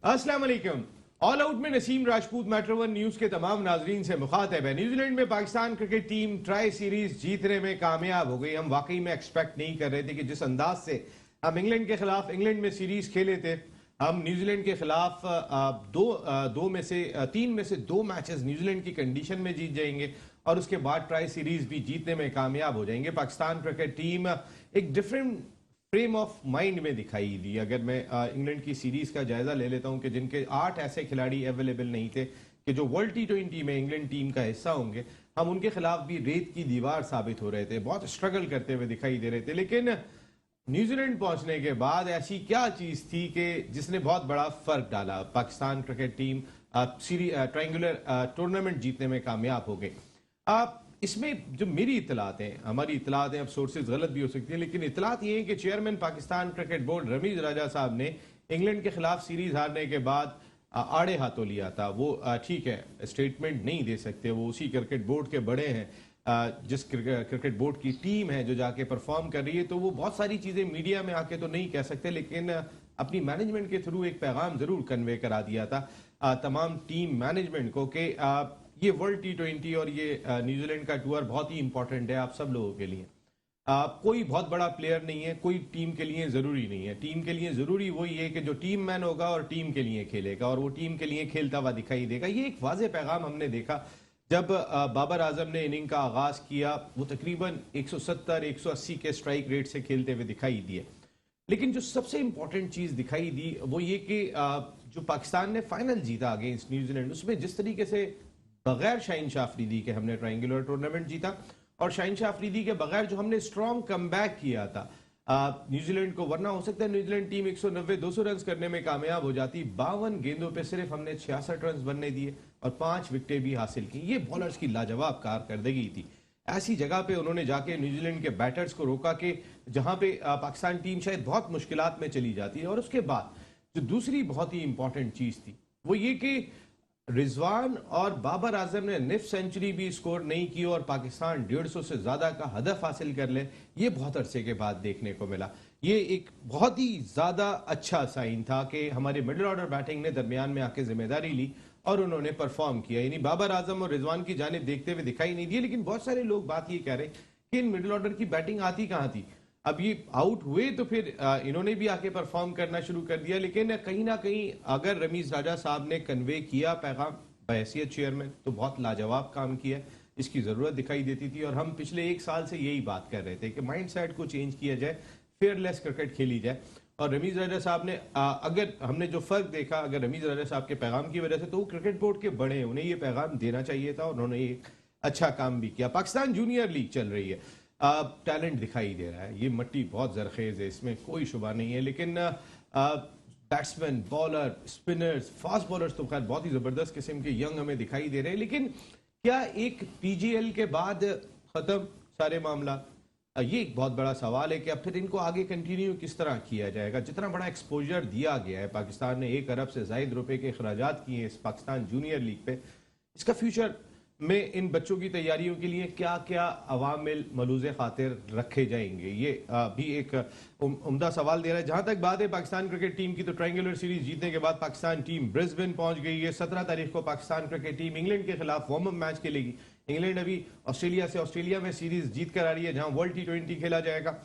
अस्सलाम वालेकुम। All out में Naseem Rajput metro one news के तमाम नाजरीन से मुखातब है। न्यूजीलैंड में Pakistan cricket team tri series जीतने में कामयाब हो गई। हम वाकई में एक्सपेक्ट नहीं कर रहे थे कि जिस अंदाज से हम इंग्लैंड के खिलाफ इंग्लैंड में सीरीज खेले थे, हम न्यूजीलैंड के खिलाफ तीन में से दो मैचेस न्यूजीलैंड की कंडीशन में जीत जाएंगे और उसके बाद ट्राई सीरीज भी जीतने में कामयाब हो जाएंगे। पाकिस्तान क्रिकेट टीम एक डिफरेंट फ्रेम ऑफ माइंड में दिखाई दी। अगर मैं इंग्लैंड की सीरीज का जायजा ले लेता हूं कि जिनके 8 ऐसे खिलाड़ी अवेलेबल नहीं थे कि जो वर्ल्ड T20 में इंग्लैंड टीम का हिस्सा होंगे, हम उनके खिलाफ भी रेत की दीवार साबित हो रहे थे, बहुत स्ट्रगल करते हुए दिखाई दे रहे थे। लेकिन न्यूजीलैंड पहुंचने के बाद ऐसी क्या चीज थी कि जिसने बहुत बड़ा फर्क डाला। Pakistan cricket team triangular tournament जीतने में कामयाब हो गई। इसमें जो मेरी इतलात हैं, हमारी इतलात हैं, अब सोर्सेज गलत भी हो सकती हैं, लेकिन इतलात ये है कि chairman Pakistan cricket board Rameez Raja साहब ने इंग्लैंड के खिलाफ सीरीज हारने के बाद आड़े हाथों लिया था। वो ठीक है, स्टेटमेंट नहीं दे सकते, वो उसी क्रिकेट बोर्ड के बड़े हैं, जिस क्रिकेट बोर्ड की टीम है जो जाके परफॉर्म कर रही है, तो वो बहुत सारी चीज़ें मीडिया में आके तो नहीं कह सकते, लेकिन अपनी मैनेजमेंट के थ्रू एक पैगाम जरूर कन्वे करा दिया था तमाम टीम मैनेजमेंट को कि ये वर्ल्ड T20 और ये न्यूजीलैंड का टूर बहुत ही इंपॉर्टेंट है आप सब लोगों के लिए। कोई बहुत बड़ा प्लेयर नहीं है, कोई टीम के लिए जरूरी नहीं है। टीम के लिए जरूरी वही है कि जो टीम मैन होगा और टीम के लिए खेलेगा और वो टीम के लिए खेलता हुआ दिखाई देगा। ये एक वाज़ेह पैगाम हमने देखा जब बाबर आजम ने इनिंग का आगाज किया। वो तकरीबन 170-180 के स्ट्राइक रेट से खेलते हुए दिखाई दिए। लेकिन जो सबसे इंपॉर्टेंट चीज दिखाई दी वो ये कि जो पाकिस्तान ने फाइनल जीता अगेंस्ट न्यूजीलैंड, उसमें जिस तरीके से बगैर शाहीन शाह अफरीदी के हमने ट्रायंगुलर टूर्नामेंट जीता और शाहीन शाह अफरीदी के बगैर जो हमने स्ट्रॉन्ग कमबैक किया था न्यूजीलैंड को, वरना हो सकता है न्यूजीलैंड टीम 190-200 रन करने में कामयाब हो जाती। 52 गेंदों पे सिर्फ हमने 66 रन बनने दिए और 5 विकेटें भी हासिल की। ये बॉलर्स की लाजवाब कारकर्दगी थी। ऐसी जगह पे उन्होंने जाके न्यूजीलैंड के बैटर्स को रोका कि जहां पे पाकिस्तान टीम शायद बहुत मुश्किलात में चली जाती है। और उसके बाद जो दूसरी बहुत ही इंपॉर्टेंट चीज थी वो ये कि रिजवान और बाबर आजम ने निफ सेंचुरी भी स्कोर नहीं की और पाकिस्तान 150 से ज्यादा का हदफ हासिल कर ले, ये बहुत अरसे के बाद देखने को मिला। ये एक बहुत ही ज्यादा अच्छा साइन था कि हमारे मिडिल ऑर्डर बैटिंग ने दरमियान में आके जिम्मेदारी ली और उन्होंने परफॉर्म किया। यानी बाबर आजम और रिजवान की जानिब देखते हुए दिखाई नहीं दी। लेकिन बहुत सारे लोग बात ये कह रहे हैं कि इन मिडिल ऑर्डर की बैटिंग आती कहाँ थी। अब ये आउट हुए तो फिर इन्होंने भी आके परफॉर्म करना शुरू कर दिया। लेकिन कहीं ना कहीं अगर रमीज राजा साहब ने कन्वे किया पैगाम बहैसियत चेयरमैन, तो बहुत लाजवाब काम किया, इसकी ज़रूरत दिखाई देती थी। और हम पिछले 1 साल से यही बात कर रहे थे कि माइंड सेट को चेंज किया जाए, फेयरलेस क्रिकेट खेली जाए। और रमीज राजा साहब ने अगर हमने जो फर्क देखा, अगर रमीज राजा साहब के पैगाम की वजह से, तो वो क्रिकेट बोर्ड के बड़े हैं, उन्हें ये पैगाम देना चाहिए था। उन्होंने एक अच्छा काम भी किया। पाकिस्तान जूनियर लीग चल रही है, टैलेंट दिखाई दे रहा है, ये मट्टी बहुत जरखेज है, इसमें कोई शुबा नहीं है। लेकिन batsman, bowler, spinners, fast bowlers तो खैर बहुत ही जबरदस्त किस्म के यंग हमें दिखाई दे रहे हैं। लेकिन क्या एक PGL के बाद खत्म सारे मामला? ये एक बहुत बड़ा सवाल है कि अब फिर इनको आगे कंटिन्यू किस तरह किया जाएगा। जितना बड़ा एक्सपोजर दिया गया है, पाकिस्तान ने 1 अरब से ज़ायद रुपए के अखराजात किए हैं इस पाकिस्तान जूनियर लीग पे, इसका फ्यूचर में इन बच्चों की तैयारियों के लिए क्या क्या अवामिल मलूज़े खातिर रखे जाएंगे, ये भी एक उम्दा सवाल दे रहा है। जहां तक बात है पाकिस्तान क्रिकेट टीम की, तो ट्रायंगुलर सीरीज जीतने के बाद पाकिस्तान टीम ब्रिस्बेन पहुंच गई है। 17 तारीख को पाकिस्तान क्रिकेट टीम इंग्लैंड के खिलाफ वार्म अप मैच खेलेगी। इंग्लैंड अभी ऑस्ट्रेलिया में सीरीज जीत कर आ रही है, जहां वर्ल्ड T20 खेला जाएगा,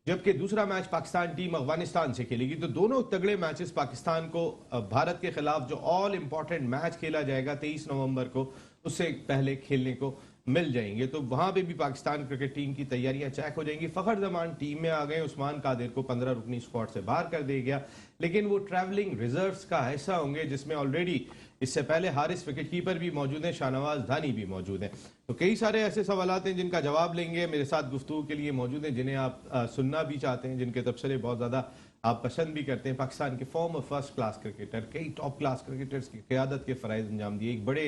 जबकि दूसरा मैच पाकिस्तान टीम अफगानिस्तान से खेलेगी। तो दोनों तगड़े मैचेस पाकिस्तान को भारत के खिलाफ जो ऑल इंपॉर्टेंट मैच खेला जाएगा 23 नवंबर को, उससे पहले खेलने को मिल जाएंगे। तो वहां पे भी पाकिस्तान क्रिकेट टीम की तैयारियां चेक हो जाएंगी। फखर जमान टीम में आ गए, उस्मान कादिर को 15 रुकनी स्क्वाड से बाहर कर दिया गया, लेकिन वो ट्रैवलिंग रिजर्व्स का हिस्सा होंगे, जिसमें ऑलरेडी इससे पहले हारिस विकेट कीपर भी मौजूद हैं, शाहनवाज धानी भी मौजूद हैं। तो कई सारे ऐसे सवालात हैं जिनका जवाब लेंगे। मेरे साथ गुफ्तगू के लिए मौजूद हैं, जिन्हें आप सुनना भी चाहते हैं, जिनके तबसरे बहुत ज़्यादा आप पसंद भी करते हैं। पाकिस्तान के फॉर्मर फर्स्ट क्लास क्रिकेटर, कई टॉप क्लास क्रिकेटर्स की क़यादत के फ़राइज़ अंजाम दिए, एक बड़े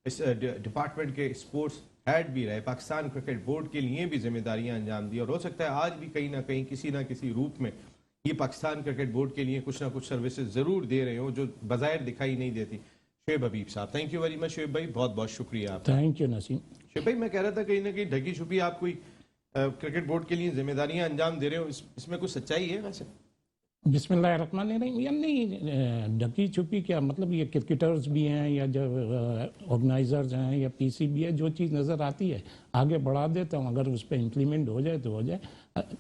इस डिपार्टमेंट के स्पोर्ट्स हेड भी रहे, पाकिस्तान क्रिकेट बोर्ड के लिए भी जिम्मेदारियां अंजाम दी, और हो सकता है आज भी कहीं ना कहीं किसी ना किसी रूप में ये पाकिस्तान क्रिकेट बोर्ड के लिए कुछ ना कुछ सर्विसेज जरूर दे रहे हो जो बाज़ाहिर दिखाई नहीं देती। शुएब हबीब साहब, thank you very much. Shoaib भाई, बहुत बहुत शुक्रिया आपका। Thank you Naseem. शुएब भाई, मैं कह रहा था कहीं ना कहीं ढकी छुपी आप कोई क्रिकेट बोर्ड के लिए जिम्मेदारियां अंजाम दे रहे हो, इसमें कुछ सच्चाई है वैसे? बिस्मिल्लाहिर्रहमानिर्रहीम। या नहीं, ढकी छुपी क्या मतलब, ये क्रिकेटर्स भी हैं या जो ऑर्गेनाइजर्स हैं या पीसीबी है, जो चीज़ नज़र आती है आगे बढ़ा देता हूँ, अगर उस पर इम्प्लीमेंट हो जाए तो हो जाए।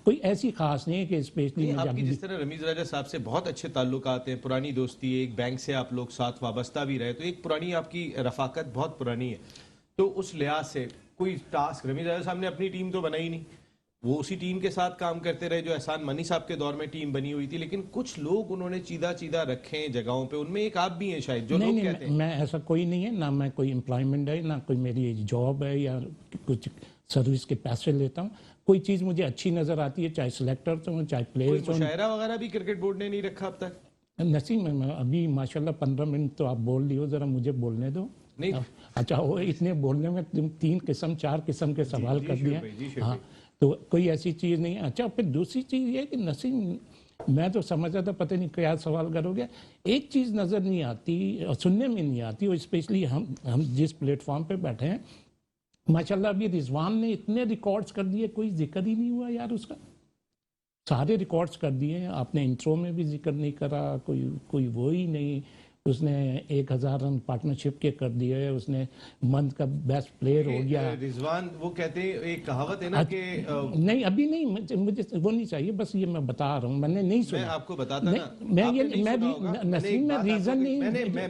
कोई ऐसी खास नहीं है कि स्पेशली नहीं, मैं आपकी जब जिस तरह रमीज राजा साहब से बहुत अच्छे ताल्लुकात हैं, पुरानी दोस्ती है, एक बैंक से आप लोग साथ वाबस्ता भी रहे, तो एक पुरानी आपकी रफाकत बहुत पुरानी है, तो उस लिहाज से कोई टास्क रमीज राजा साहब ने अपनी टीम तो बनाई नहीं, वो उसी टीम के साथ काम करते रहे जो एहसान मनी साहब के दौर में टीम बनी हुई थी, लेकिन कुछ लोग उन्होंने चीदा चीदा रखे हैं जगहों पे, उनमें एक आप भी हैं शायद, जो नहीं लोग नहीं, कहते हैं। मैं ऐसा कोई नहीं है ना, मैं कोई एम्प्लॉयमेंट है ना कोई मेरी जॉब है या कुछ सर्विस के पैसे लेता हूँ। कोई चीज़ मुझे अच्छी नज़र आती है, चाहे सिलेक्टर्स हों चाहे कोई प्लेयर्स हों। मुशायरा वगैरह भी क्रिकेट बोर्ड ने नहीं रखा अब तक? नसीब में अभी माशाल्लाह 15 मिनट तो आप बोल रही हो, ज़रा मुझे बोलने दो। नहीं। अच्छा, वो इतने बोलने में तुम 3 किस्म 4 किस्म के सवाल जी कर शुभ दिए। भाई, जी शुभ हाँ, तो कोई ऐसी चीज़ नहीं है। अच्छा, फिर दूसरी चीज़ ये है कि नसीब, मैं तो समझ रहा था पता नहीं क्या सवाल करोगे। एक चीज़ नज़र नहीं आती और सुनने में नहीं आती, और स्पेशली हम जिस प्लेटफॉर्म पे बैठे हैं, माशाल्लाह अभी रिजवान ने इतने रिकॉर्ड्स कर दिए, कोई जिक्र ही नहीं हुआ यार उसका। सारे रिकॉर्ड्स कर दिए हैं आपने, इंट्रो में भी जिक्र नहीं करा, कोई कोई वो ही नहीं। उसने 1000 रन पार्टनरशिप के कर दिए, उसने मंथ का बेस्ट प्लेयर हो गया। रिजवान, वो कहते हैं, एक कहावत है ना कि नहीं अभी नहीं, मुझे वो नहीं चाहिए, बस ये मैं बता रहा हूँ, मैंने नहीं मैं सुना। आपको बताता ना, मैं आपने ये नहीं मैं सुना भी होगा। मैंने नसीब एक में बात रीजन आपको नहीं।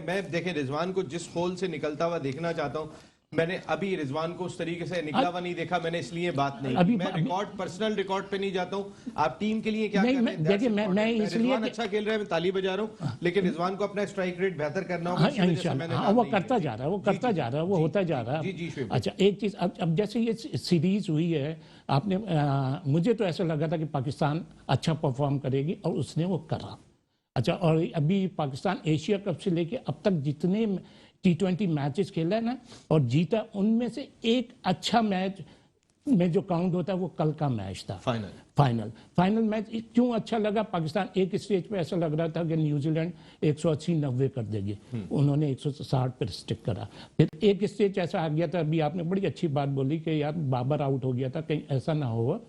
मैं देखे रिजवान को जिस होल से निकलता हुआ देखना चाहता हूँ, मैंने अभी रिजवान को उस तरीके से निकला हुआ नहीं देखा, मैंने इसलिए बात नहीं की। मैं रिकॉर्ड, पर्सनल रिकॉर्ड पे नहीं जाता हूँ। आप टीम के लिए क्या कर रहे हैं, देखिए मैं इसलिए रिजवान अच्छा खेल रहा है, मैं ताली बजा रहा हूँ, लेकिन रिजवान को अपना स्ट्राइक रेट बेहतर करना होगा, इसी वजह से मैंने नाम वो नहीं करता लिया। जा रहा है, वो करता जा रहा है, वो होता जा रहा है। जी जी शुभ। अच्छा, एक चीज, अब जैसे ये सीरीज हुई है, आपने मुझे तो ऐसा लगा था कि पाकिस्तान अच्छा परफॉर्म करेगी और उसने वो करा। अच्छा, और अभी पाकिस्तान एशिया कप से लेके अब तक जितने T20 मैचेस खेला है ना और जीता, उनमें से एक अच्छा मैच में जो काउंट होता है वो कल का मैच था, फाइनल मैच। क्यों अच्छा लगा? पाकिस्तान एक स्टेज पे ऐसा लग रहा था कि न्यूजीलैंड 180-90 कर देगी, उन्होंने 160 पर स्टिक करा। फिर एक स्टेज ऐसा आ गया था, अभी आपने बड़ी अच्छी बात बोली कि यार बाबर आउट हो गया था, कहीं ऐसा ना हो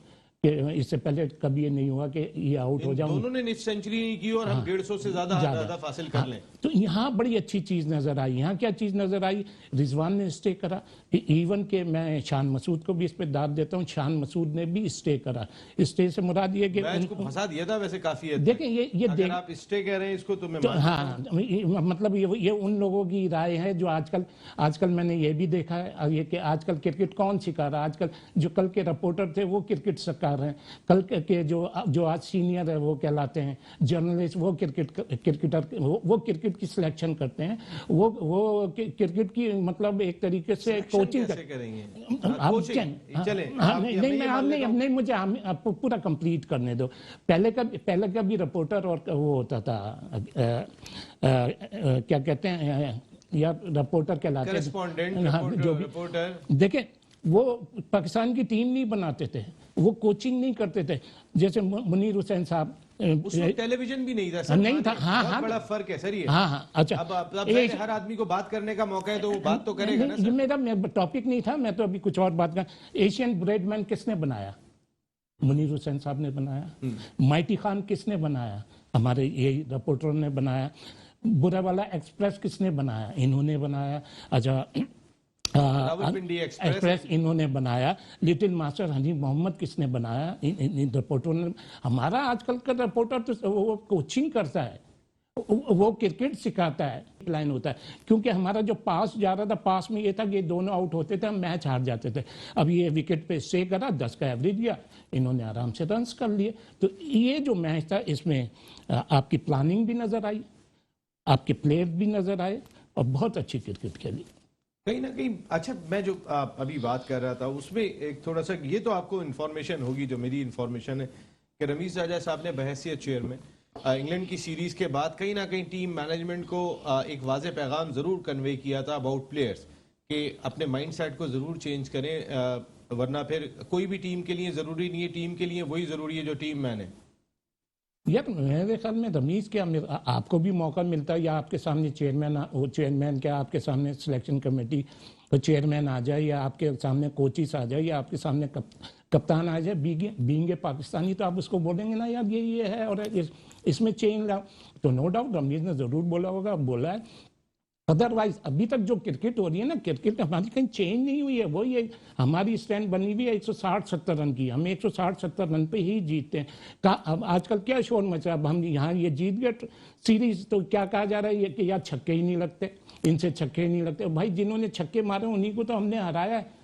कि इससे पहले कभी ये नहीं हुआ कि ये आउट हो जाऊं। दोनों ने निस सेंचुरी नहीं की और हम 150 से ज्यादा फासिल कर लें। तो यहाँ बड़ी अच्छी चीज नजर आई। यहाँ क्या चीज नजर आई? रिजवान ने स्टे करा, इवन के मैं शान मसूद को भी इस पे दाद देता हूँ, शान मसूद ने भी स्टे करा। स्टे से मुराद ये कि मैच को फंसा दिया था वैसे काफी हद तक। देखें ये अगर आप स्टे कह रहे हैं इसको तो मैं हाँ, मतलब ये उन लोगों की राय है जो आजकल मैंने ये भी देखा है ये कि आजकल क्रिकेट कौन सिखा रहा है। आजकल जो कल के रिपोर्टर थे वो क्रिकेट सिखा रहे हैं, कल के जो आज सीनियर है वो कहलाते हैं जर्नलिस्ट, वो क्रिकेटर वो क्रिकेट की सिलेक्शन करते हैं, वो क्रिकेट की मतलब एक तरीके से कोचिंग करेंगे। नहीं, मुझे आपको पूरा कंप्लीट करने दो। पहले का भी रिपोर्टर और वो होता था, क्या कहते हैं यार, रिपोर्टर कहलाते हैं, रिपोर्टर। देखें, वो पाकिस्तान की टीम नहीं बनाते थे, वो कोचिंग नहीं करते थे। जैसे मुनीर हुसैन साहब, उसमें टेलीविजन भी नहीं था सर, नहीं था। हाँ, बड़ा फर्क है सर ये। हाँ, अच्छा, अब हर आदमी को बात करने का मौका है तो वो बात तो करेगा ना सर। ये मेरा टॉपिक नहीं था, मैं तो अभी कुछ और बात कर। एशियन ब्रेडमैन किसने बनाया? मुनीर हुसैन साहब ने बनाया। माइटी खान किसने बनाया? हमारे ये रिपोर्टरों ने बनाया। बुरा वाला एक्सप्रेस किसने बनाया? इन्होंने बनाया। अच्छा, रावलपिंडी एक्सप्रेस इन्होंने बनाया। लिटिल मास्टर हनी मोहम्मद किसने बनाया? इन रिपोर्टरों ने। हमारा आजकल का रिपोर्टर तो वो कोचिंग करता है, वो क्रिकेट सिखाता है, लाइन होता है। क्योंकि हमारा जो पास जा रहा था, पास में ये था कि दोनों आउट होते थे, हम मैच हार जाते थे। अब ये विकेट पे स्टे करा, 10 का एवरेज दिया, इन्होंने आराम से रन्स कर लिए। तो ये जो मैच था, इसमें आपकी प्लानिंग भी नजर आई, आपके प्लेयर भी नजर आए और बहुत अच्छी क्रिकेट खेली कहीं ना कहीं। अच्छा, मैं जो अभी बात कर रहा था उसमें एक थोड़ा सा ये तो आपको इन्फॉर्मेशन होगी, जो मेरी इन्फॉर्मेशन है कि रमीज राजा साहब ने बहैसियत चेयरमैन इंग्लैंड की सीरीज के बाद कहीं ना कहीं टीम मैनेजमेंट को एक वाज़ेह पैगाम ज़रूर कन्वे किया था अबाउट प्लेयर्स कि अपने माइंड सेट को ज़रूर चेंज करें, वरना फिर कोई भी टीम के लिए ज़रूरी नहीं है, टीम के लिए वही ज़रूरी है जो टीम मैन है। यार मेरे ख्याल में रमीज क्या आपको भी मौका मिलता है या आपके सामने चेयरमैन क्या आपके सामने सिलेक्शन कमेटी चेयरमैन आ जाए या आपके सामने कोचिस आ जाए या आपके सामने कप्तान आ जाए बीइंग ए पाकिस्तानी, तो आप उसको बोलेंगे ना यार ये है और इसमें चेंज लाओ। तो नो डाउट रमीज ने जरूर बोला होगा, बोला है। अदरवाइज अभी तक जो क्रिकेट हो रही है ना, क्रिकेट हमारी कहीं चेंज नहीं हुई है। वही है, हमारी स्टैंड बनी हुई है 160-70 रन की, हम 160-70 रन पे ही जीतते हैं। अब आजकल क्या शोर मचा, अब हम यहाँ ये जीत गए सीरीज तो क्या कहा जा रहा है कि यार छक्के ही नहीं लगते, इनसे छक्के ही नहीं लगते। भाई जिन्होंने छक्के मारे उन्हीं को तो हमने हराया है।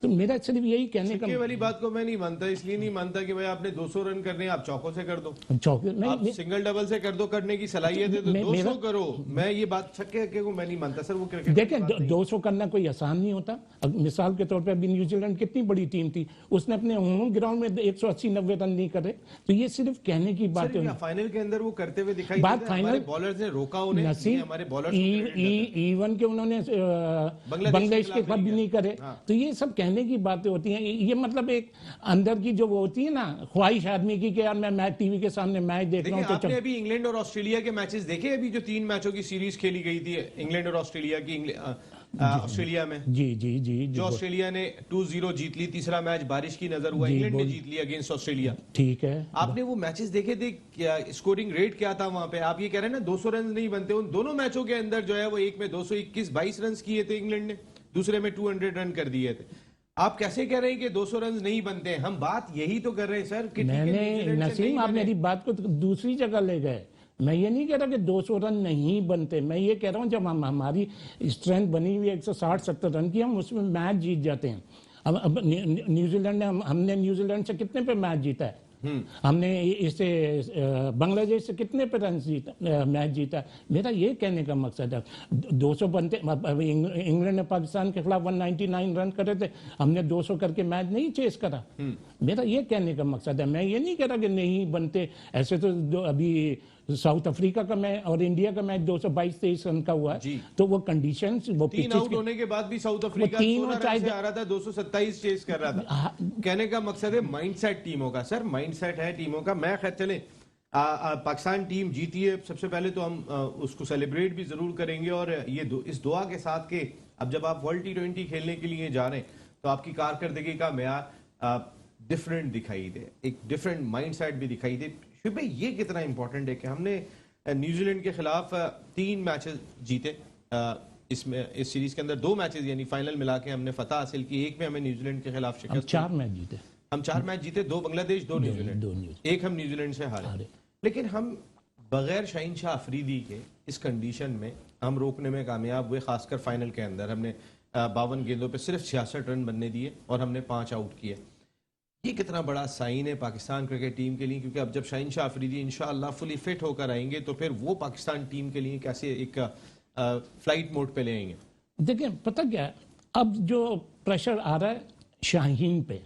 तो मेरा सिर्फ यही कहने का, छक्के वाली बात को मैं नहीं मानता, इसलिए नहीं मानता कि भाई आपने 200 रन करने आप चौकों से कर दो, चौके आप सिंगल डबल से कर दो, करने की सलाहियत है तो 200 करो। मैं ये बात छक्के को मैं नहीं मानता सर, वो क्रिकेट देखें 200 करना कोई आसान नहीं होता। अब मिसाल के तौर पे अभी न्यूजीलैंड कितनी बड़ी टीम थी, उसने अपने होम ग्राउंड में 180-90 रन नहीं करे। तो ये सिर्फ कहने की बात है। फाइनल के अंदर वो करते हुए दिखाई बात देते हैं, फाइनल बॉलर्स ने रोका उन्हें, नसीब हमारे बॉलर्स इवन के उन्होंने बांग्लादेश के खिलाफ भी नहीं करे। तो ये सब कहने की बातें होती हैं। ये मतलब एक अंदर की जो वो होती है ना ख्वाहिश आदमी की कि यार मैं टीवी के सामने मैच देख रहा हूँ तो आपने अभी इंग्लैंड और ऑस्ट्रेलिया के मैचेस देखे? अभी जो 3 मैचों की सीरीज खेली गई थी इंग्लैंड और ऑस्ट्रेलिया की, ऑस्ट्रेलिया में जी जो ऑस्ट्रेलिया ने 2-0 जीत ली, तीसरा मैच बारिश की नजर हुआ, इंग्लैंड ने जीत लिया अगेंस्ट ऑस्ट्रेलिया। ठीक है, आपने वो मैचेस देखे थे, क्या स्कोरिंग रेट क्या था वहां पे? आप ये कह रहे हैं ना 200 रन नहीं बनते, उन दोनों मैचों के अंदर जो है वो एक में 221-22 रन किए थे इंग्लैंड ने, दूसरे में 200 रन कर दिए थे। आप कैसे कह रहे हैं कि 200 रन नहीं बनते? हम बात यही तो कर रहे हैं सर कि मैंने नसीम आप मेरी बात को दूसरी जगह ले गए। मैं ये नहीं कह रहा कि 200 रन नहीं बनते, मैं ये कह रहा हूँ जब हमारी स्ट्रेंथ बनी हुई है 160-70 रन की, हम उसमें मैच जीत जाते हैं। अब न्यूजीलैंड ने हमने न्यूजीलैंड से कितने पे मैच जीता है? हमने इससे बांग्लादेश से कितने पे रन जीता मैच जीता? मेरा ये कहने का मकसद है 200 बनते। इंग्लैंड ने पाकिस्तान के खिलाफ 199 रन करे थे, हमने 200 करके मैच नहीं चेस करा। मेरा ये कहने का मकसद है, मैं ये नहीं कह रहा कि नहीं बनते। ऐसे तो अभी साउथ अफ्रीका का मैच और इंडिया का मैच 222-23 रन का हुआ है, तो वो कंडीशंस वो 3 आउट होने के बाद भी साउथ अफ्रीका 16 रन से आ रहा था, 227 चेस कर रहा था। कहने का मकसद है माइंडसेट टीमों का सर, माइंडसेट है टीमों का। मैं खैर चले पाकिस्तान टीम जीती है, सबसे पहले तो हम उसको सेलिब्रेट भी जरूर करेंगे और ये इस दुआ के साथ के अब जब आप वर्ल्ड T20 खेलने के लिए जा रहे हैं तो आपकी कारकर्दगी का मेयार डिफरेंट दिखाई दे, एक डिफरेंट माइंडसेट भी दिखाई दे। शुभ भाई ये कितना इंपॉर्टेंट है कि हमने न्यूजीलैंड के खिलाफ 3 मैचेस जीते, इसमें इस सीरीज के अंदर 2 मैचेस यानी फाइनल मिला के हमने फतह हासिल की, एक में हमें न्यूजीलैंड के खिलाफ शिकस्त, 4 मैच जीते, हम 4 मैच जीते, 2 बांग्लादेश 2 न्यूजीलैंड, एक हम न्यूजीलैंड से हारे। लेकिन हम बगैर शाहीन शाह अफरीदी के इस कंडीशन में हम रोकने में कामयाब हुए, खासकर फाइनल के अंदर हमने 52 गेंदों पे सिर्फ 66 रन बनने दिए और हमने 5 आउट किए। ये कितना बड़ा साइन है पाकिस्तान क्रिकेट टीम के लिए, क्योंकि अब जब शाहीन शाह अफरीदी इंशाअल्लाह फुली फिट होकर आएंगे तो फिर वो पाकिस्तान टीम के लिए कैसे एक फ्लाइट मोड पे ले आएंगे। देखिए पता क्या है, अब जो प्रेशर आ रहा है शाहीन पे,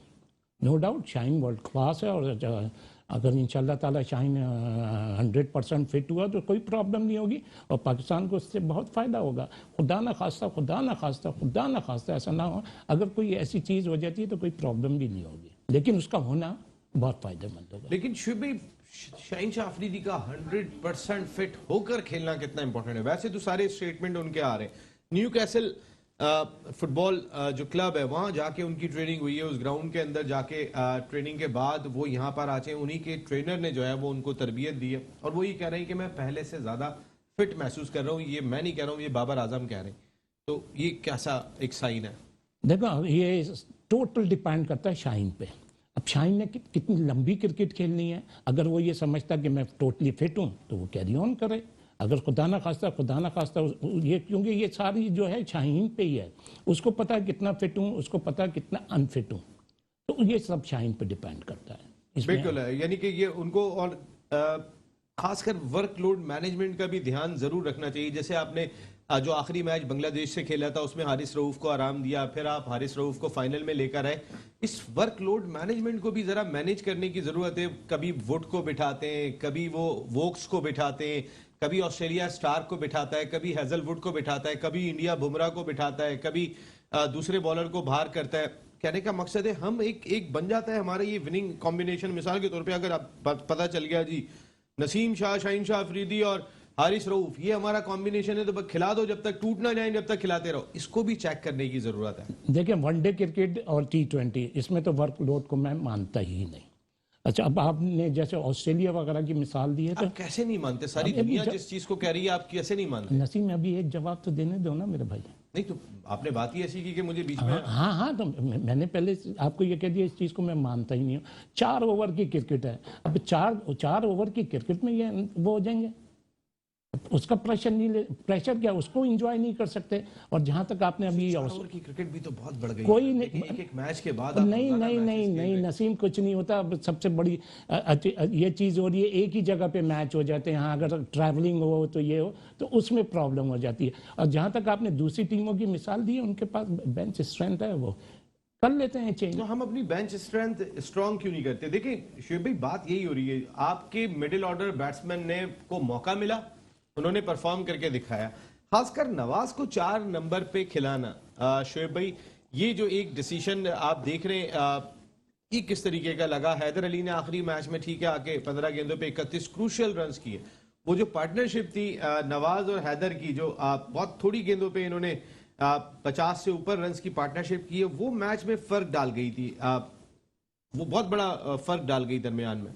no doubt Shaheen world class है और अगर इंशाल्लाह ताला शाहीन 100% फिट हुआ तो कोई प्रॉब्लम नहीं होगी और पाकिस्तान को उससे बहुत फ़ायदा होगा। खुदा ना खास्ता ऐसा ना हो, अगर कोई ऐसी चीज़ हो जाती है तो कोई प्रॉब्लम भी नहीं होगी, लेकिन उसका होना बहुत फ़ायदेमंद होगा। लेकिन शुभ भाई शाहीन शाह अफरीदी का 100% फिट होकर खेलना कितना इंपॉर्टेंट है? वैसे तो सारे स्टेटमेंट उनके आ रहे हैं, न्यू कैसल फुटबॉल जो क्लब है वहां जाके उनकी ट्रेनिंग हुई है, उस ग्राउंड के अंदर जाके ट्रेनिंग के बाद वो यहाँ पर आते हैं, उन्हीं के ट्रेनर ने जो है वो उनको तरबियत दी है और वो ये कह रहे हैं कि मैं पहले से ज्यादा फिट महसूस कर रहा हूँ। ये मैं नहीं कह रहा हूँ, ये बाबर आजम कह रहे हैं। तो ये कैसा एक साइन है? देखो ये टोटल डिपेंड करता है शाहीन पे। अब शाहीन ने कितनी लंबी क्रिकेट खेलनी है, अगर वो ये समझता कि मैं टोटली फिट हूँ तो वो कैरी ऑन करे। अगर खुदा ना खास्ता ये, क्योंकि ये सारी जो है शाहीन पे ही है, उसको पता है कितना फिट हूँ, उसको पता है कितना अनफिट हूँ, तो ये सब शाहीन पे डिपेंड करता है। बिल्कुल है, यानी कि ये उनको और खासकर वर्कलोड मैनेजमेंट का भी ध्यान जरूर रखना चाहिए। जैसे आपने जो आखिरी मैच बांग्लादेश से खेला था उसमें हारिस रऊफ को आराम दिया, फिर आप हारिस रऊफ को फाइनल में लेकर आए। इस वर्कलोड मैनेजमेंट को भी जरा मैनेज करने की जरूरत है। कभी वुड को बिठाते हैं, कभी वो वोक्स को बिठाते हैं, कभी ऑस्ट्रेलिया स्टार को बिठाता है, कभी हेजलवुड को बिठाता है, कभी इंडिया बुमराह को बिठाता है, कभी दूसरे बॉलर को बाहर करता है। कहने का मकसद है हम एक बन जाता है हमारा ये विनिंग कॉम्बिनेशन। मिसाल के तौर पे अगर आप पता चल गया जी नसीम शाह, शाहीन शाह अफरीदी और हारिस रऊफ, ये हमारा कॉम्बिनेशन है, तो बस खिला दो, जब तक टूट ना जाए जब तक खिलाते रहो। इसको भी चेक करने की जरूरत है। देखिए, वनडे क्रिकेट और T20 इसमें तो वर्कलोड को मैं मानता ही नहीं। अच्छा, अब आपने जैसे ऑस्ट्रेलिया वगैरह की मिसाल दी है, तो आप कैसे नहीं मानते? सारी दुनिया जिस चीज को कह रही है आप कैसे नहीं मानते? नसीम अभी एक जवाब तो देने दो ना मेरे भाई। नहीं तो आपने बात ही ऐसी की कि मुझे बीच में हाँ, तो मैंने पहले आपको ये कह दिया, इस चीज़ को मैं मानता ही नहीं हूँ। 4 ओवर की क्रिकेट है, अब चार ओवर की क्रिकेट में ये वो हो जाएंगे, उसका प्रेशर नहीं ले, प्रेशर क्या, उसको एंजॉय नहीं कर सकते। और जहां तक आपने अभी 4 ओवर की क्रिकेट भी तो बहुत बढ़ गई कोई है। नहीं, एक मैच के बाद नहीं नसीम, कुछ नहीं होता। अब सबसे बड़ी ये चीज़ हो रही है, एक ही जगह पे मैच हो जाते हैं। हाँ, अगर ट्रैवलिंग हो तो ये हो, तो उसमें प्रॉब्लम हो जाती है। और जहां तक आपने दूसरी टीमों की मिसाल दी है, उनके पास बेंच स्ट्रेंथ है, वो कर लेते हैं चेंज। तो हम अपनी बेंच स्ट्रेंथ स्ट्रांग क्यों नहीं करते? देखिए शुएब भाई, बात यही हो रही है, आपके मिडिल ऑर्डर बैट्समैन ने को मौका मिला, उन्होंने परफॉर्म करके दिखाया। खासकर नवाज को 4 नंबर पे खिलाना, शुएब भाई, ये जो एक डिसीजन आप देख रहे हैं, ये किस तरीके का लगा? हैदर अली ने आखिरी मैच में ठीक है आके 15 गेंदों पे 31 क्रूशियल रन्स किए। वो जो पार्टनरशिप थी नवाज और हैदर की, जो बहुत थोड़ी गेंदों पे इन्होंने 50 से ऊपर रन्स की पार्टनरशिप की है, वो मैच में फर्क डाल गई थी। वो बहुत बड़ा फर्क डाल गई दरमियान में।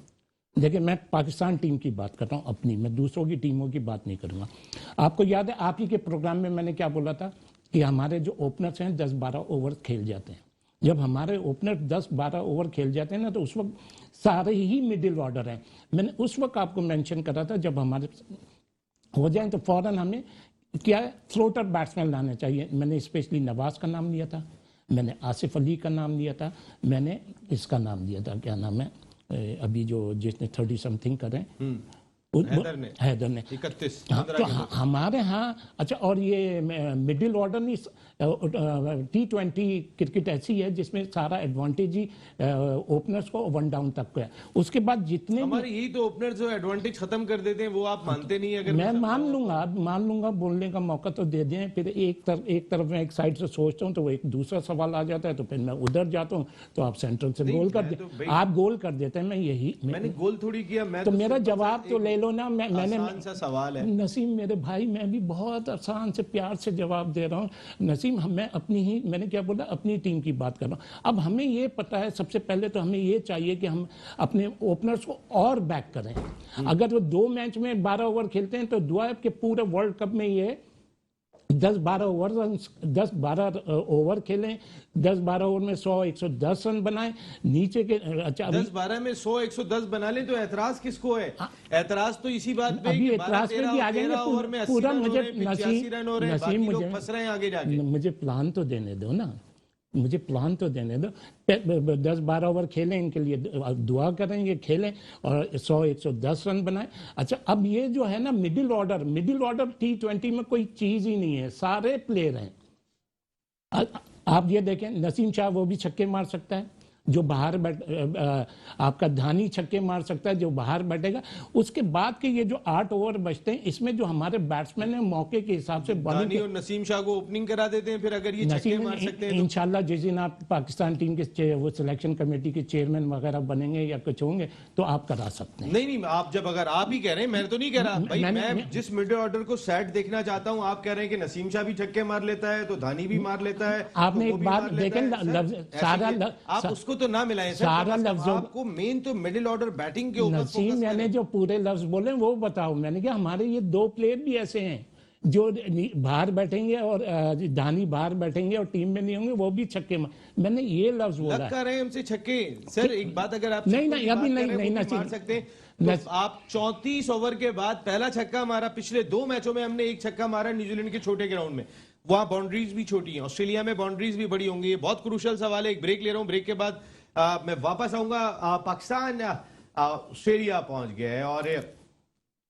देखिए, मैं पाकिस्तान टीम की बात कर रहा हूँ अपनी, मैं दूसरों की टीमों की बात नहीं करूँगा। आपको याद है, आप ही के प्रोग्राम में मैंने क्या बोला था कि हमारे जो ओपनर्स हैं 10-12 ओवर खेल जाते हैं। जब हमारे ओपनर 10-12 ओवर खेल जाते हैं ना, तो उस वक्त सारे ही मिडिल ऑर्डर हैं। मैंने उस वक्त आपको मेंशन करा था, जब हमारे हो जाए तो फौरन हमें क्या है, फ्लोटर बैट्समैन लाने चाहिए। मैंने स्पेशली नवाज का नाम लिया था, मैंने आसिफ अली का नाम लिया था, मैंने इसका नाम लिया था, क्या नाम है अभी जो जिसने 30 समथिंग करें, हैदर ने 31। हाँ, तो हमारे यहाँ अच्छा, और ये मिडिल ऑर्डर नहीं, T20 क्रिकेट ऐसी है जिसमें सारा एडवांटेज ही ओपनर्स को 1 डाउन तक का है। उसके बाद जितने हमारे यही तो ओपनर्स जो एडवांटेज खत्म कर देते हैं, वो आप मानते नहीं। अगर मैं मान लूंगा, बोलने का मौका तो दे दें। फिर एक तरफ मैं एक साइड से सोचता हूँ तो वो एक दूसरा सवाल आ जाता है, तो फिर मैं उधर जाता हूँ तो आप सेंट्रल से गोल कर दे, आप गोल कर देते हैं। मैंने गोल थोड़ी किया, मैं तो मेरा जवाब तो ले लो ना। मैंने आसान सा सवाल है नसीम मेरे भाई, मैं भी बहुत आसान से प्यार से जवाब दे रहा हूँ नसीम। मैं मैंने क्या बोला, अपनी टीम की बात कर रहा हूँ। अब हमें ये पता है, सबसे पहले तो हमें ये चाहिए कि हम अपने ओपनर्स को और बैक करें। अगर वो 2 मैच में 12 ओवर खेलते हैं, तो दुआ है कि पूरे वर्ल्ड कप में ये 10-12 ओवर खेलें, 10-12 ओवर में 100-110 रन बनाएं नीचे के। अच्छा, 10-12 में 100-110 बना लें तो एतराज किसको है? एतराज तो इसी बात पे अभी एतराज पे भी आ जाएंगे पूरा। मुझे नसीम, फंस रहे हैं आगे जाके। मुझे प्लान तो देने दो ना, मुझे प्लान तो देने दो। 10-12 ओवर खेलें, इनके लिए दुआ करेंगे, खेलें और 100-110 रन बनाएं। अच्छा, अब ये जो है ना मिडिल ऑर्डर T20 में कोई चीज़ ही नहीं है, सारे प्लेयर हैं। आप ये देखें, नसीम शाह वो भी छक्के मार सकता है, जो बाहर आपका धानी छक्के मार सकता है, जो बाहर बैठेगा। उसके बाद के ये जो 8 ओवर बचते हैं, इसमें जो हमारे बैट्समैन है मौके के हिसाब से धानी और नसीम शाह को ओपनिंग करा देते हैं, फिर अगर ये छक्के मार सकते हैं इंशाल्लाह जिस दिन आप पाकिस्तान टीम के वो सिलेक्शन कमेटी के चेयरमैन वगैरह बनेंगे या कुछ होंगे, तो आप करा सकते हैं। नहीं, आप जब अगर आप ही कह रहे हैं, मैं तो नहीं कह रहा भाई, मैं जिस मिडिल ऑर्डर को सेट देखना चाहता हूं, आप कह रहे हैं कि नसीम शाह भी छक्के मार लेता है, तो धानी भी मार लेता है। आपने एक बात देखें, सारा आप उसको तो ना मिलाएं सर, आपको मेन तो मिडिल ऑर्डर बैटिंग के ऊपर नसीम, मैंने जो पूरे लफ्ज बोले वो बताओ। मैंने कहा हमारे ये 2 प्लेयर भी ऐसे हैं जो बाहर बैठेंगे और धानी बाहर बैठेंगे और टीम में नहीं होंगे, वो भी छक्के मैंने ये लफ्ज बोला। लग कर रहे हैं हमसे छक्के। सर एक बात, अगर आप नहीं अभी नहीं मार सकते हैं तो आप 34 ओवर के बाद पहला छक्का मारा। पिछले 2 मैचों में हमने एक छक्का मारा न्यूजीलैंड के छोटे ग्राउंड में, वहां बाउंड्रीज भी छोटी हैं। ऑस्ट्रेलिया में बाउंड्रीज भी बड़ी होंगी। ये बहुत क्रूशियल सवाल है। एक ब्रेक ले रहा हूं, ब्रेक के बाद मैं वापस आऊंगा। पाकिस्तान ऑस्ट्रेलिया पहुंच गया है और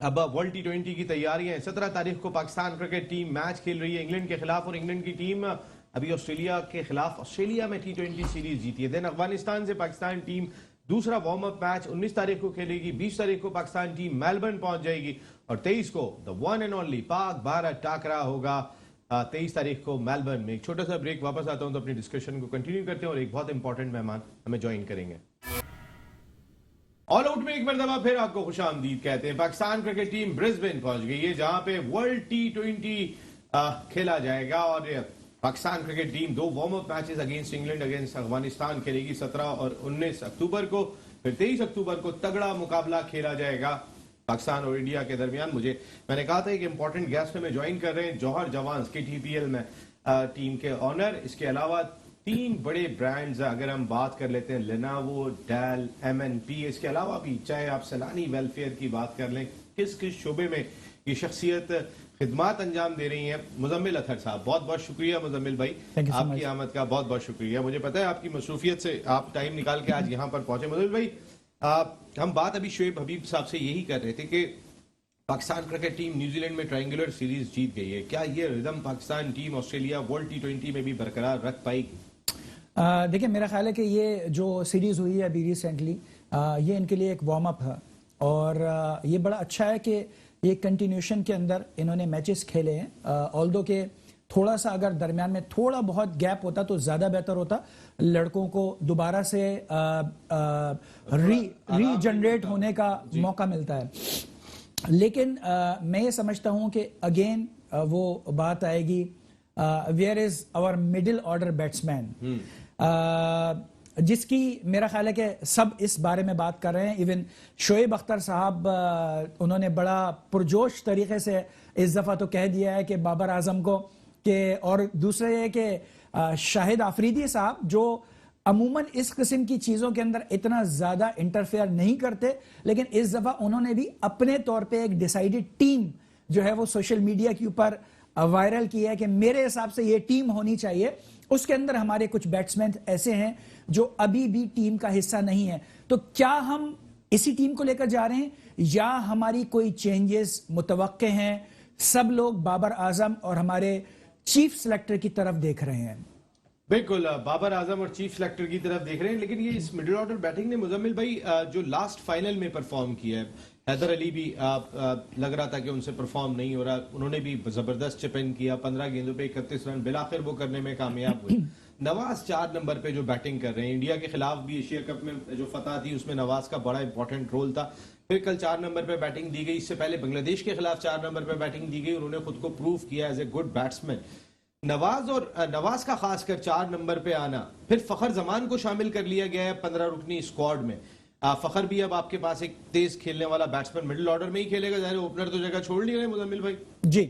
अब वर्ल्ड T20 की तैयारियां हैं। 17 तारीख को पाकिस्तान क्रिकेट टीम मैच खेल रही है इंग्लैंड के खिलाफ, और इंग्लैंड की टीम अभी ऑस्ट्रेलिया के खिलाफ ऑस्ट्रेलिया में T20 सीरीज जीती है। देन अफगानिस्तान से पाकिस्तान टीम दूसरा वार्म अप मैच 19 तारीख को खेलेगी। 20 तारीख को पाकिस्तान टीम मेलबर्न पहुंच जाएगी और 23 को the one and only Pak Bharat टाकरा होगा 23 तारीख को मेलबर्न में। एक छोटा सा ब्रेक, वापस आता हूं तो अपनी डिस्कशन को कंटिन्यू करते हैं और एक बहुत इंपॉर्टेंट मेहमान हमें ज्वाइन करेंगे। ऑल आउट में एक मरतबा फिर आपको खुश आमदीद कहते हैं। पाकिस्तान क्रिकेट टीम ब्रिस्बेन पहुंच गई है जहां पे वर्ल्ड T20 खेला जाएगा और Pakistan cricket team 2 warm up matches against England against Afghanistan खेलेगी 17 और 19 अक्टूबर को। फिर 23 अक्टूबर को तगड़ा मुकाबला खेला जाएगा पाकिस्तान और इंडिया के दरमियान। मैंने कहा था एक इंपॉर्टेंट गेस्ट में ज्वाइन कर रहे हैं जौहर जवान्स KTPL में टीम के ऑनर। इसके अलावा 3 बड़े ब्रांड्स अगर हम बात कर लेते हैं, लेनोवो, डेल, MNP, इसके अलावा भी चाहे आप सैलानी वेलफेयर की बात कर लें, किस किस शोबे में ये शख्सियत खिदमात अंजाम दे रही हैं। मुजम्मिल अतहर साहब, बहुत बहुत शुक्रिया मुजम्मिल भाई, आपकी आमद का बहुत बहुत शुक्रिया। मुझे पता है आपकी मसरूफियत से आप टाइम निकाल के आज यहाँ पर पहुंचे। मुजम्मिल भाई, हम बात अभी शोएब हबीब साहब से यही कर रहे थे कि पाकिस्तान क्रिकेट टीम न्यूजीलैंड में ट्रायंगुलर सीरीज जीत गई है। क्या ये rhythm Pakistan team Australia world T20 में भी बरकरार रख पाएगी? देखिए, मेरा ख्याल है कि ये जो सीरीज़ हुई है अभी रिसेंटली, ये इनके लिए एक वार्म अप है और ये बड़ा अच्छा है कि ये कंटिन्यूशन के अंदर इन्होंने मैचेस खेले हैं। ऑल्दो के थोड़ा सा अगर दरमियान में थोड़ा बहुत गैप होता तो ज़्यादा बेहतर होता, लड़कों को दोबारा से रीजनरेट होने का मौका मिलता है। लेकिन मैं ये समझता हूँ कि अगेन वो बात आएगी, where is our middle order batsman, जिसकी मेरा ख्याल है कि सब इस बारे में बात कर रहे हैं। इवन शोएब अख्तर साहब, उन्होंने बड़ा पुरजोश तरीके से इस दफ़ा तो कह दिया है कि बाबर आजम को कि, और दूसरे ये कि शाहिद आफरीदी साहब जो अमूमन इस किस्म की चीज़ों के अंदर इतना ज़्यादा इंटरफेयर नहीं करते, लेकिन इस दफ़ा उन्होंने भी अपने तौर पे एक डिसाइडेड टीम जो है वो सोशल मीडिया के ऊपर वायरल किया है कि मेरे हिसाब से ये टीम होनी चाहिए। उसके अंदर हमारे कुछ बैट्समैन ऐसे हैं जो अभी भी टीम का हिस्सा नहीं है। तो क्या हम इसी टीम को लेकर जा रहे हैं या हमारी कोई चेंजेस मुतवक्के हैं? सब लोग बाबर आजम और हमारे चीफ सेलेक्टर की तरफ देख रहे हैं। बिल्कुल, बाबर आजम और चीफ सेलेक्टर की तरफ देख रहे हैं। लेकिन ये इस मिडिल ऑर्डर बैटिंग ने मुजम्मिल भाई जो लास्ट फाइनल में परफॉर्म किया है, हैदर अली भी लग रहा था कि उनसे परफॉर्म नहीं हो रहा, उन्होंने भी जबरदस्त चिप इन किया, 15 गेंदों पे 31 रन बिलाखिर वो करने में कामयाब हुए। नवाज 4 नंबर पे जो बैटिंग कर रहे हैं, इंडिया के खिलाफ भी एशिया कप में जो फतह थी उसमें नवाज का बड़ा इंपॉर्टेंट रोल था। फिर कल 4 नंबर पे बैटिंग दी गई, इससे पहले बांग्लादेश के खिलाफ 4 नंबर पे बैटिंग दी गई, उन्होंने खुद को प्रूव किया as a good batsman. Nawaz का खासकर 4 नंबर पे आना, फिर फखर जमान को शामिल कर लिया गया है 15 रुकनी स्क्वाड में। फखर भी अब आपके पास एक तेज खेलने वाला बैट्समैन मिडिल ऑर्डर में ही खेलेगा, जाहिर ओपनर तो जगह छोड़ नहीं रहे मुजम्मिल भाई जी।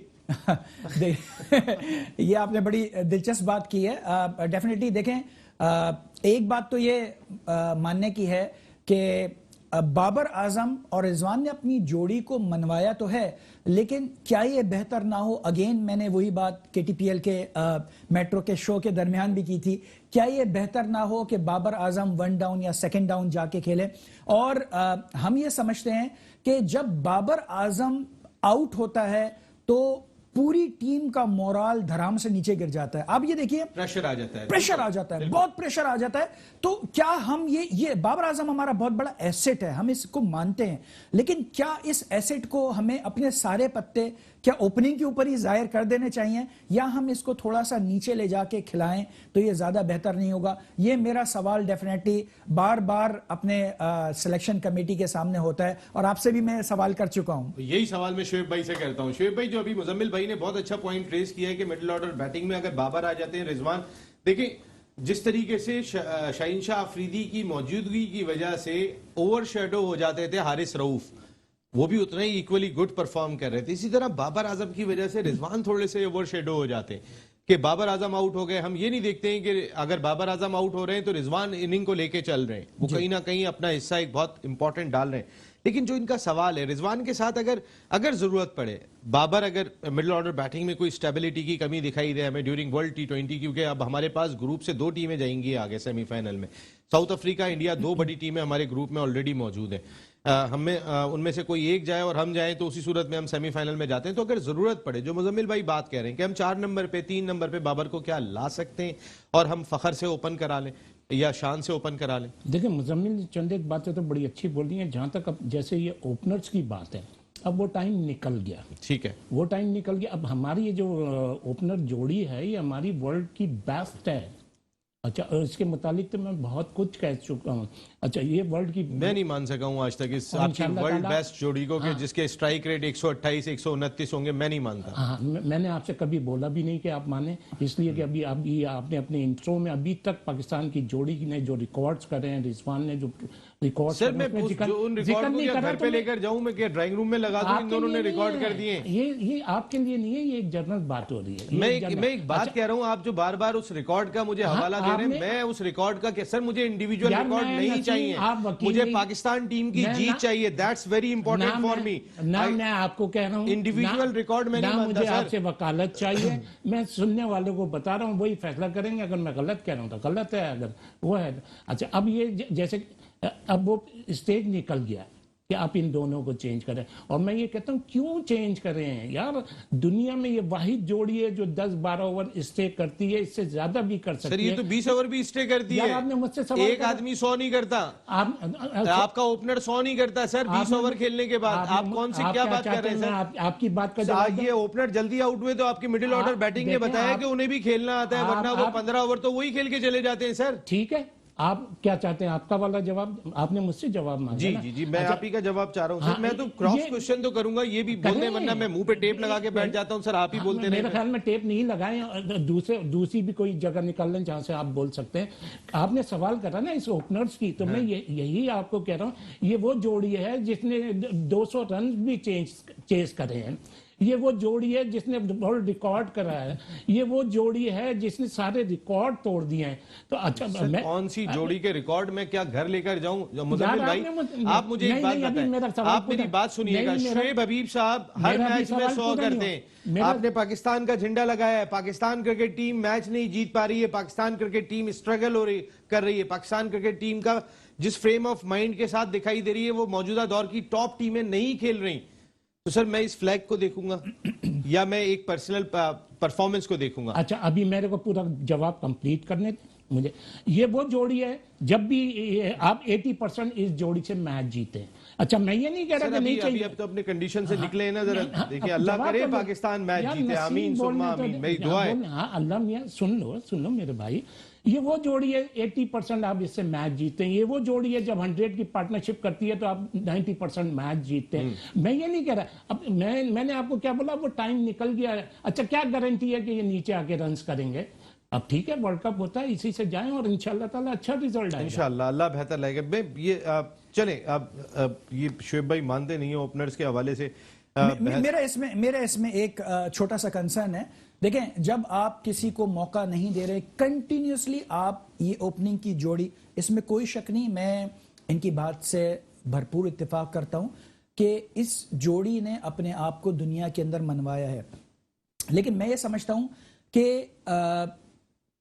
ये आपने बड़ी दिलचस्प बात की है। डेफिनेटली देखें, एक बात तो ये मानने की है कि बाबर आजम और रिजवान ने अपनी जोड़ी को मनवाया तो है, लेकिन क्या ये बेहतर ना हो? अगेन मैंने वही बात KTPL के मेट्रो के शो के दरमियान भी की थी, क्या ये बेहतर ना हो कि बाबर आजम 1 डाउन या 2nd डाउन जाके खेले? और हम ये समझते हैं कि जब बाबर आजम आउट होता है तो पूरी टीम का मोराल धराम से नीचे गिर जाता है। आप ये देखिए, प्रेशर आ जाता है, बहुत प्रेशर आ जाता है। तो क्या हम ये बाबर आजम हमारा बहुत बड़ा एसेट है, हम इसको मानते हैं, लेकिन क्या इस एसेट को हमें अपने सारे पत्ते क्या ओपनिंग के ऊपर ही जाहिर कर देने चाहिए या हम इसको थोड़ा सा नीचे ले जाके खिलाएं तो ये ज्यादा बेहतर नहीं होगा? ये मेरा सवाल डेफिनेटली बार बार अपने सिलेक्शन कमेटी के सामने होता है और आपसे भी मैं सवाल कर चुका हूं। यही सवाल मैं शोएब भाई से करता हूं। शोएब भाई, जो अभी मुजम्मिल भाई ने बहुत अच्छा पॉइंट रेज किया है कि मिडिल ऑर्डर बैटिंग में अगर बाबर आ जाते हैं, रिजवान, देखिए जिस तरीके से शाहीन शाह अफरीदी की मौजूदगी की वजह से ओवर शेडो हो जाते थे हारिस रऊफ, वो भी उतना ही इक्वली गुड परफॉर्म कर रहे थे। इसी तरह बाबर आजम की वजह से रिजवान थोड़े से ओवर शेडो हो जाते हैं कि बाबर आजम आउट हो गए। हम ये नहीं देखते हैं कि अगर बाबर आजम आउट हो रहे हैं तो रिजवान इनिंग को लेके चल रहे हैं, वो कहीं ना कहीं अपना हिस्सा एक बहुत इंपॉर्टेंट डाल रहे हैं। लेकिन जो इनका सवाल है, रिजवान के साथ अगर जरूरत पड़े, बाबर अगर मिडिल ऑर्डर बैटिंग में कोई स्टेबिलिटी की कमी दिखाई दे हमें ड्यूरिंग वर्ल्ड T20, क्योंकि अब हमारे पास ग्रुप से 2 टीमें जाएंगी आगे सेमीफाइनल में, साउथ अफ्रीका, इंडिया, 2 बड़ी टीमें हमारे ग्रुप में ऑलरेडी मौजूद हैं। हमें उनमें से कोई एक जाए और हम जाएं तो उसी सूरत में हम सेमीफाइनल में जाते हैं। तो अगर जरूरत पड़े, जो मुजम्मिल भाई बात कह रहे हैं कि हम 4 नंबर पे 3 नंबर पे बाबर को क्या ला सकते हैं और हम फखर से ओपन करा लें या शान से ओपन करा लें? देखिए, मुजम्मिल चंद एक बात तो बड़ी अच्छी बोल रही है। जहां तक अब जैसे ये ओपनर्स की बात है, अब वो टाइम निकल गया, ठीक है, वो टाइम निकल गया। अब हमारी ये जो ओपनर जोड़ी है ये हमारी वर्ल्ड की बेस्ट है। اچھا اور اس کے متعلق تو میں بہت کچھ کہہ چکا ہوں. اچھا یہ ورلڈ کی میں نہیں مان سکا ہوں آج تک اس آپ کی ورلڈ بیسٹ جوڑی کو کہ جس کے اسٹرائک ریٹ 128 129 ہوں گے, میں نہیں مانتا. ہاں میں نے آپ سے کبھی بولا بھی نہیں کہ آپ مانیں, اس لیے کہ ابھی آپ نے اپنے انٹرو میں ابھی تک پاکستان کی جوڑی نے جو ریکارڈز کرے ہیں, رضوان نے جو ریکارڈ سر میں ان ریکارڈ کو گھر پہ لے کر جاؤں, میں کہ ڈرائنگ روم میں لگا دوں, ان دونوں نے ریکارڈ کر دیے. یہ آپ کے لیے نہیں ہے, یہ ایک جنرل بات ہو رہی ہے. میں ایک بات کہہ رہا ہوں, آپ جو بار بار اس ریکارڈ کا مجھے حوالہ دے رہے ہیں, میں اس ریکارڈ کا کہ سر مجھے انڈیویجول ریکارڈ نہیں چاہیے, مجھے پاکستان ٹیم کی جیت چاہیے. That's very important for me. نہ میں آپ کو کہہ رہا ہوں انڈیویجول ریکارڈ میں نہیں مانتا. مجھے آپ سے وکالت چاہیے, میں سننے والوں کو بتا رہا ہوں, وہی فیصلہ کریں گے. اگر میں غلط کہہ رہا ہوں تو غلط ہے, اگر وہ ہے. اچھا اب یہ جیسے اب وہ اسٹیج نکل گیا کہ آپ ان دونوں کو چینج کریں, اور میں یہ کہتا ہوں کیوں چینج کر رہے ہیں یار. دنیا میں یہ واحد جوڑی ہے جو 10-12 اوور اسٹے کرتی ہے, اس سے زیادہ بھی کر سکتی ہے. سر یہ تو 20 اوور بھی اسٹے کرتی ہے. آپ نے مجھ سے سوال ایک آدمی 100 نہیں کرتا, آپ کا اوپنر 100 نہیں کرتا سر 20 اوور کھیلنے کے بعد. آپ کون سی کیا بات کر رہے ہیں سر؟ آپ کی بات کا یہ اوپنر جلدی آؤٹ ہوئے تو آپ کی مڈل آرڈر بیٹنگ نے بتایا کہ انہیں بھی کھیلنا آتا ہے, ورنہ وہ 15 اوور تو وہی کھیل کے چلے جاتے ہیں. سر ٹھیک ہے, آپ کیا چاہتے ہیں؟ آپ کا والا جواب آپ نے مجھ سے جواب مانگا. جی میں آپ ہی کا جواب چاہ رہا ہوں سر. میں تو کراس کوشچن تو کروں گا, یہ بھی بولنے, ورنہ میں منہ پہ ٹیپ لگا کے بیٹھ جاتا ہوں. سر آپ ہی بولتے رہے. میرے خیال میں ٹیپ نہیں لگائیں, دوسری بھی کوئی جگہ نکال لیں جہاں سے آپ بول سکتے ہیں. آپ نے سوال کرا نا اس اوپنرز کی, تو میں یہی آپ کو کہہ رہا ہوں, یہ وہ جوڑی ہے جس نے 200 رنز بھی چیز کرے ہیں. یہ وہ جوڑی ہے جس نے ورلڈ ریکارڈ کرا ہے. یہ وہ جوڑی ہے جس نے سارے ریکارڈ توڑ دیے ہیں. تو اچھا کون سی جوڑی کے ریکارڈ میں کیا گھر لے کر جاؤں؟ مزمل بھائی آپ مجھے ایک بات بتائیں, آپ میری بات سنیے گا. شعیب حبیب صاحب ہر میچ میں 100 کرتے ہیں. آپ نے پاکستان کا جھنڈا لگایا ہے, پاکستان کرکٹ ٹیم میچ نہیں جیت پا رہی ہے, پاکستان کرکٹ ٹیم اسٹرگل کر رہی ہے. پاکستان کرکٹ ٹیم کا جس فریم آف مائنڈ کے ساتھ دکھائی دے رہی ہے وہ موجودہ دور کی ٹاپ ٹیمیں نہیں کھیل رہی. تو سر میں اس فلیگ کو دیکھوں گا یا میں ایک پرسنل پرفارمنس کو دیکھوں گا؟ اچھا ابھی میرے کو پورا جواب کمپلیٹ کرنے مجھے. یہ وہ جوڑی ہے جب بھی آپ 80% اس جوڑی سے میچ جیتے ہیں. اچھا میں یہ نہیں کہہ رہا کہ نہیں چاہیے. اب تو اپنے کنڈیشن سے نکلے ہیں نا ذرا, دیکھیں اللہ کرے پاکستان میچ جیتے, آمین ثم آمین, میری دعا ہے. ہاں اللہ میاں سن لو میرے بھائی, یہ وہ جوڑی ہے 80% آپ اس سے میچ جیتے ہیں. یہ وہ جوڑی ہے جب 100 کی پارٹنرشپ کرتی ہے تو آپ 90% میچ جیتے ہیں. میں یہ نہیں کہہ رہا, اب میں نے آپ کو کیا بولا, وہ ٹائم نکل گیا ہے. اچھا کیا گارنٹی ہے کہ یہ نیچے آ کے رنز کریں گے؟ اب ٹھیک ہے ورلڈ کپ ہوتا ہے, اسی سے جائیں اور انشاءاللہ تعالی اچھا ریزلٹ آئے گا انشاءاللہ. اللہ بہتر لگے گا. میں یہ چلیں اب یہ شعیب بھائی مانتے نہیں ہیں اوپنرز کے حوالے سے. میرا اس میں ایک چھوٹا سا کنسرن ہے. دیکھیں جب آپ کسی کو موقع نہیں دے رہے کنٹینیوسلی, آپ یہ اوپننگ کی جوڑی, اس میں کوئی شک نہیں, میں ان کی بات سے بھرپور اتفاق کرتا ہوں کہ اس جوڑی نے اپنے آپ کو دنیا کے اندر منوایا ہے. لیکن میں یہ سمجھتا ہوں کہ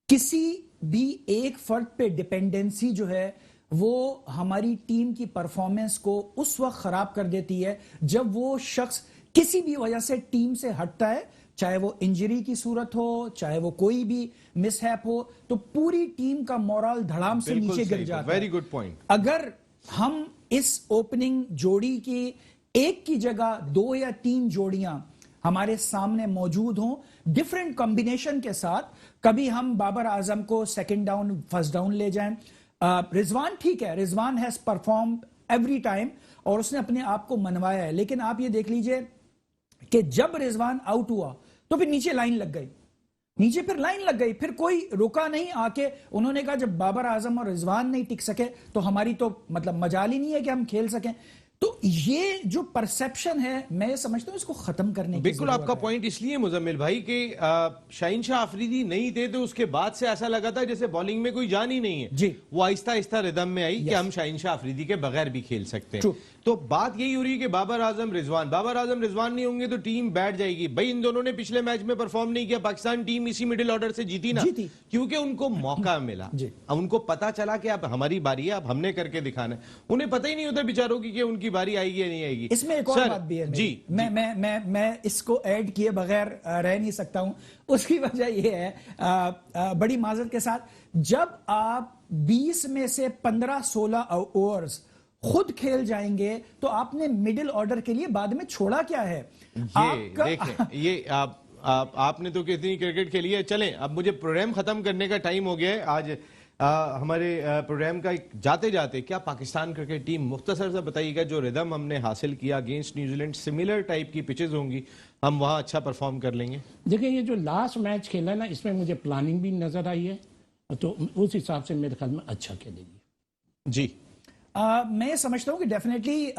کسی بھی ایک فرد پہ ڈیپینڈنسی جو ہے وہ ہماری ٹیم کی پرفارمنس کو اس وقت خراب کر دیتی ہے جب وہ شخص کسی بھی وجہ سے ٹیم سے ہٹتا ہے, چاہے وہ انجری کی صورت ہو, چاہے وہ کوئی بھی مس ہیپ ہو, تو پوری ٹیم کا مورال دھڑام سے نیچے گر جاتا ہے. Very good point. اگر ہم اس اوپننگ جوڑی کی ایک کی جگہ 2 یا 3 جوڑیاں ہمارے سامنے موجود ہوں ڈیفرنٹ کمبینیشن کے ساتھ, کبھی ہم بابر اعظم کو سیکنڈ ڈاؤن فرسٹ ڈاؤن لے جائیں. رضوان ٹھیک ہے, رضوان ہیز پرفارمڈ ایوری ٹائم اور اس نے اپنے آپ کو منوایا ہے, لیکن آپ یہ دیکھ لیجئے کہ جب رضوان آؤٹ ہوا تو پھر نیچے لائن لگ گئی, پھر کوئی روکا نہیں آ کے. انہوں نے کہا جب بابر اعظم اور رضوان نہیں ٹک سکے تو ہماری تو مطلب مجال ہی نہیں ہے کہ ہم کھیل سکیں. تو یہ جو پرسپشن ہے میں سمجھتا ہوں اس کو ختم کرنے کی بالکل آپ کا پوائنٹ اس لیے مزمل بھائی کہ شاہین شاہ آفریدی نہیں تھے تو اس کے بعد سے ایسا لگا تھا جیسے بالنگ میں کوئی جان ہی نہیں ہے. جی وہ آہستہ آہستہ ردم میں آئی کہ ہم شاہین شاہ آفریدی کے بغیر بھی کھیل سکتے ہیں. تو بات یہی ہو رہی ہے کہ بابر اعظم رضوان نہیں ہوں گے تو ٹیم بیٹھ جائے گی. بھائی ان دونوں نے پچھلے میچ میں پرفارم نہیں کیا, پاکستان ٹیم اسی مڈل آرڈر سے جیتی نا, کیونکہ ان کو موقع ملا. اب ان کو پتا چلا کہ اب ہماری باری ہے, اب ہم نے کر کے دکھانا ہے. انہیں پتہ ہی نہیں ہوتا بیچاروں کی کہ ان کی باری آئے گی یا نہیں آئے گی. اس میں ایک اور بات بھی ہے, جی میں اس کو ایڈ کیے بغیر رہ نہیں سکتا ہوں. اس کی وجہ یہ ہے بڑی معذرت کے ساتھ, جب آپ 20 میں سے 15-16 اوورز خود کھیل جائیں گے تو آپ نے مڈل آرڈر کے لیے بعد میں چھوڑا کیا ہے؟ یہ دیکھیں, یہ آپ نے تو کتنی کرکٹ کھیلی ہے. چلیں اب مجھے پروگرام ختم کرنے کا ٹائم ہو گیا ہے آج. ہمارے پروگرام کا جاتے جاتے کیا پاکستان کرکٹ ٹیم مختصر سا بتائیے گا, جو ردم ہم نے حاصل کیا against New Zealand, similar type کی پچز ہوں گی, ہم وہاں اچھا پرفارم کر لیں گے؟ دیکھیں یہ جو لاسٹ میچ کھیلا ہے نا, اس میں مجھے پلاننگ بھی نظر آئی ہے, تو اس حساب سے میرے خیال میں اچھا کھیلے گی. جی میں سمجھتا ہوں کہ ڈیفینیٹلی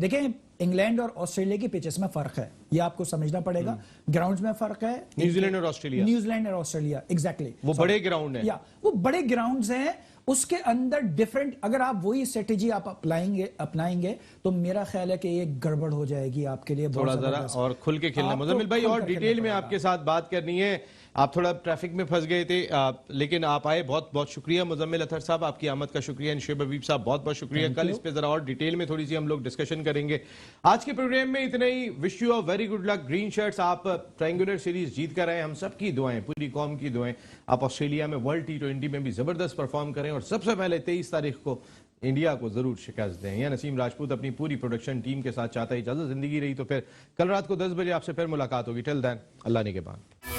دیکھیں انگلینڈ اور آسٹریلیا کی پچز میں فرق ہے, یہ آپ کو سمجھنا پڑے گا. گراؤنڈز میں فرق ہے, نیوزی لینڈ اور آسٹریلیا, نیوزی لینڈ اور آسٹریلیا ایگزیکٹلی وہ بڑے گراؤنڈ ہیں, وہ بڑے گراؤنڈز ہیں, اس کے اندر ڈیفرنٹ, اگر آپ وہی اسٹریٹجی آپ اپنائیں گے تو میرا خیال ہے کہ یہ گڑبڑ ہو جائے گی آپ کے لیے. تھوڑا ذرا اور کھل کے کھیلنا. مزمل بھائی اور ڈیٹیل میں آپ کے ساتھ بات کرنی ہے, آپ تھوڑا ٹریفک میں پھنس گئے تھے لیکن آپ آئے, بہت بہت شکریہ. مزمل اطہر صاحب آپ کی آمد کا شکریہ. شعیب حبیب صاحب بہت بہت شکریہ. کل اس پہ ذرا اور ڈیٹیل میں تھوڑی سی ہم لوگ ڈسکشن کریں گے. آج کے پروگرام میں اتنا ہی. Wish you a very good luck. Green shirts آپ ٹرائنگولر سیریز جیت کر آئے, ہم سب کی دعائیں, پوری قوم کی دعائیں. آپ آسٹریلیا میں ورلڈ T20 میں بھی زبردست پرفارم کریں اور سب سے پہلے 23 تاریخ کو انڈیا کو ضرور شکست دیں. یا نسیم راجپوت اپنی پوری پروڈکشن ٹیم کے ساتھ چاہتا ہے. اجازت زندگی رہی تو پھر کل رات کو 10 بجے آپ سے پھر ملاقات ہوگی. ٹل دین اللہ نگہبان.